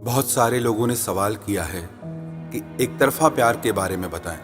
बहुत सारे लोगों ने सवाल किया है कि एक तरफा प्यार के बारे में बताएं।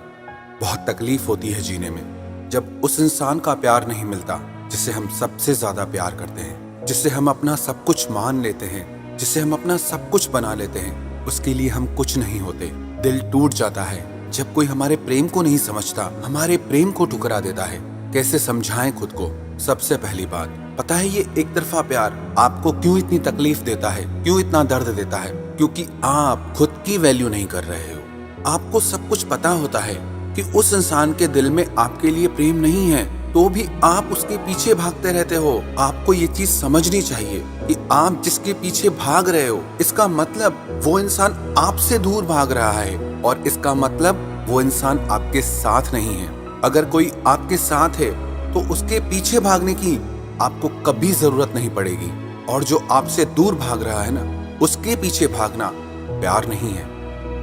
बहुत तकलीफ होती है जीने में जब उस इंसान का प्यार नहीं मिलता जिसे हम सबसे ज्यादा प्यार करते हैं, जिसे हम अपना सब कुछ मान लेते हैं, जिसे हम अपना सब कुछ बना लेते हैं। उसके लिए हम कुछ नहीं होते। दिल टूट जाता है जब कोई हमारे प्रेम को नहीं समझता, हमारे प्रेम को ठुकरा देता है। कैसे समझाएं खुद को? सबसे पहली बात, पता है ये एक तरफा प्यार आपको क्यों इतनी तकलीफ देता है, क्यों इतना दर्द देता है? क्योंकि आप खुद की वैल्यू नहीं कर रहे हो। आपको सब कुछ पता होता है कि उस इंसान के दिल में आपके लिए प्रेम नहीं है, तो भी आप उसके पीछे भागते रहते हो। आपको ये चीज समझनी चाहिए कि आप जिसके पीछे भाग रहे हो, इसका मतलब वो इंसान आपसे दूर भाग रहा है, और इसका मतलब वो इंसान आपके साथ नहीं है। अगर कोई आपके साथ है तो उसके पीछे भागने की आपको कभी जरूरत नहीं पड़ेगी। और जो आपसे दूर भाग रहा है ना, उसके पीछे भागना प्यार नहीं है,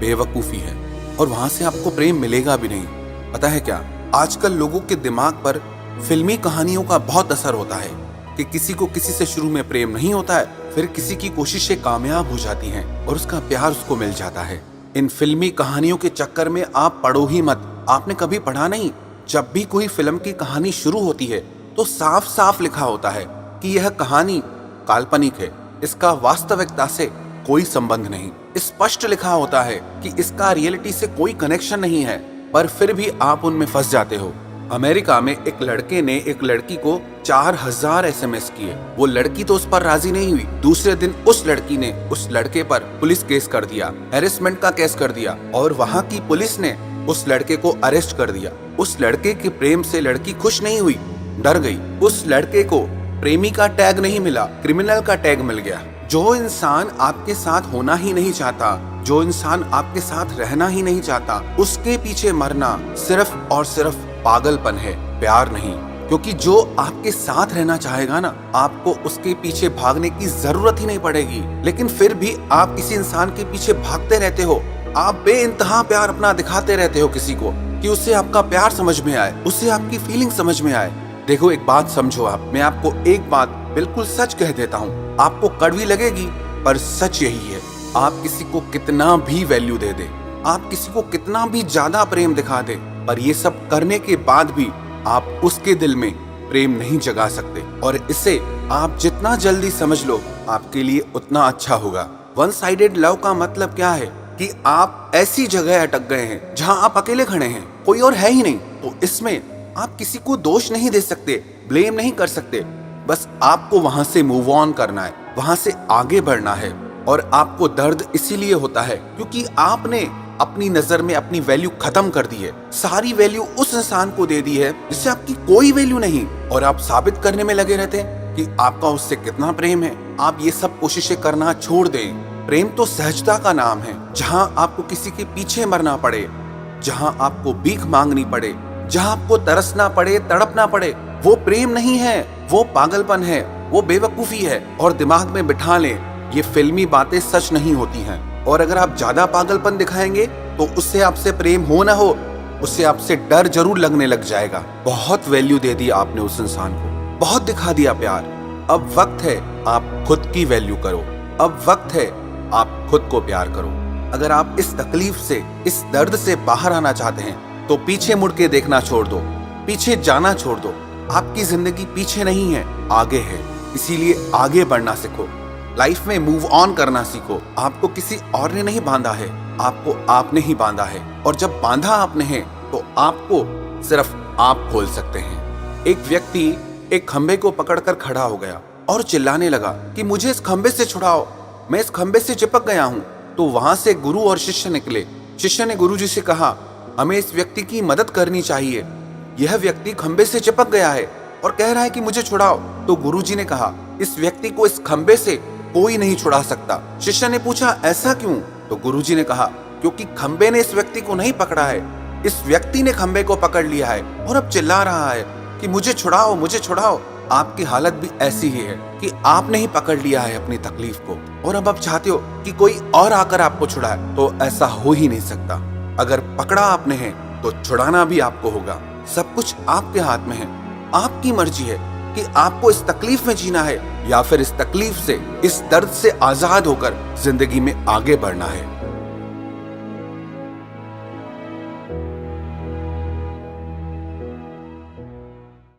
बेवकूफी है, और वहां से आपको प्रेम मिलेगा भी नहीं। पता है क्या, आजकल लोगों के दिमाग पर फिल्मी कहानियों का बहुत असर होता है कि किसी को किसी से शुरू में प्रेम नहीं होता है, फिर किसी की कोशिशें कामयाब हो जाती हैं और उसका प्यार उसको मिल जाता है। इन फिल्मी कहानियों के चक्कर में आप पढ़ो ही मत। आपने कभी पढ़ा नहीं? जब भी कोई फिल्म की कहानी शुरू होती है तो साफ साफ लिखा होता है कि यह कहानी काल्पनिक है, इसका वास्तविकता से कोई संबंध नहीं। स्पष्ट लिखा होता है कि इसका रियलिटी से कोई कनेक्शन नहीं है, पर फिर भी आप उनमें फंस जाते हो। अमेरिका में एक लड़के ने एक लड़की को 4000 SMS किए। वो लड़की तो उस पर राजी नहीं हुई। दूसरे दिन उस लड़की ने उस लड़के पर पुलिस केस कर दिया, हैरेसमेंट का केस कर दिया, और वहाँ की पुलिस ने उस लड़के को अरेस्ट कर दिया। उस लड़के के प्रेम से लड़की खुश नहीं हुई, डर गई। उस लड़के को प्रेमी का टैग नहीं मिला, क्रिमिनल का टैग मिल गया। जो इंसान आपके साथ होना ही नहीं चाहता, जो इंसान आपके साथ रहना ही नहीं चाहता, उसके पीछे मरना सिर्फ और सिर्फ पागलपन है, प्यार नहीं। क्योंकि जो आपके साथ रहना चाहेगा ना, आपको उसके पीछे भागने की जरूरत ही नहीं पड़ेगी। लेकिन फिर भी आप किसी इंसान के पीछे भागते रहते हो। आप बेइंतहा प्यार अपना दिखाते रहते हो किसी को कि उससे आपका प्यार समझ में आए, उससे आपकी फीलिंग समझ में आए। देखो, एक बात समझो आप, मैं आपको एक बात बिल्कुल सच कह देता हूँ। आपको कड़वी लगेगी पर सच यही है। आप किसी को कितना भी वैल्यू दे दे, आप किसी को कितना भी ज्यादा प्रेम दिखा दे, पर ये सब करने के बाद भी आप उसके दिल में प्रेम नहीं जगा सकते। और इसे आप जितना जल्दी समझ लो, आपके लिए उतना अच्छा होगा। वन साइडेड लव का मतलब क्या है कि आप ऐसी जगह अटक गए हैं जहां आप अकेले खड़े हैं, कोई और है ही नहीं। तो इसमें आप किसी को दोष नहीं दे सकते, ब्लेम नहीं कर सकते। बस आपको वहां से मूव ऑन करना है, वहां से आगे बढ़ना है। और आपको दर्द इसीलिए होता है क्योंकि आपने अपनी नजर में अपनी वैल्यू खत्म कर दी है। सारी वैल्यू उस इंसान को दे दी है जिससे आपकी कोई वैल्यू नहीं, और आप साबित करने में लगे रहते हैं कि आपका उससे कितना प्रेम है। आप ये सब कोशिशें करना छोड़ दें। प्रेम तो सहजता का नाम है। जहां आपको किसी के पीछे मरना पड़े, जहां आपको भीख मांगनी पड़े, जहां आपको तरसना पड़े, तड़पना पड़े, वो प्रेम नहीं है, वो पागलपन है, वो बेवकूफी है। और दिमाग में बिठा लें, ये फिल्मी बातें सच नहीं होती हैं। और अगर आप ज्यादा पागलपन दिखाएंगे तो उससे आपसे प्रेम हो ना हो, उससे आपसे डर जरूर लगने लग जाएगा। बहुत वैल्यू दे दी आपने उस इंसान को, बहुत दिखा दिया प्यार। अब वक्त है आप खुद की वैल्यू करो। अब वक्त है आप खुद को प्यार करो। अगर आप इस तकलीफ से, इस दर्द से बाहर आना चाहते हैं तो पीछे मुड़ के देखना छोड़ दो, पीछे जाना छोड़ दो। आपकी जिंदगी पीछे नहीं है, आगे है। इसीलिए आगे बढ़ना सीखो, लाइफ में मूव ऑन करना सीखो। आपको किसी और ने नहीं बांधा है, आपको आपने ही बांधा है। और जब बांधा आपने है तो आपको सिर्फ आप खोल सकते हैं। एक व्यक्ति एक खंबे को पकड़कर खड़ा हो गया और चिल्लाने लगा कि मुझे इस खंबे से छुड़ाओ, मैं इस खंबे से चिपक गया हूँ। तो वहां से गुरु और शिष्य निकले। शिष्य ने गुरुजी से कहा, हमें इस व्यक्ति की मदद करनी चाहिए। यह व्यक्ति खंबे से चिपक गया है और कह रहा है कि मुझे छुड़ाओ। तो गुरुजी ने कहा, इस व्यक्ति को इस खंबे से कोई नहीं छुड़ा सकता। शिष्य ने पूछा, ऐसा क्यों? तो गुरुजी ने कहा, क्योंकि खंबे ने इस व्यक्ति को नहीं पकड़ा है, इस व्यक्ति ने खंबे को पकड़ लिया है और अब चिल्ला रहा है कि मुझे छुड़ाओ, मुझे छुड़ाओ। आपकी हालत भी ऐसी ही है कि आपने ही पकड़ लिया है अपनी तकलीफ को, और अब आप चाहते हो कि कोई और आकर आपको छुड़ाए। तो ऐसा हो ही नहीं सकता। अगर पकड़ा आपने है तो छुड़ाना भी आपको होगा। सब कुछ आपके हाथ में है। आपकी मर्जी है कि आपको इस तकलीफ में जीना है या फिर इस तकलीफ से, इस दर्द से आजाद होकर जिंदगी में आगे बढ़ना है।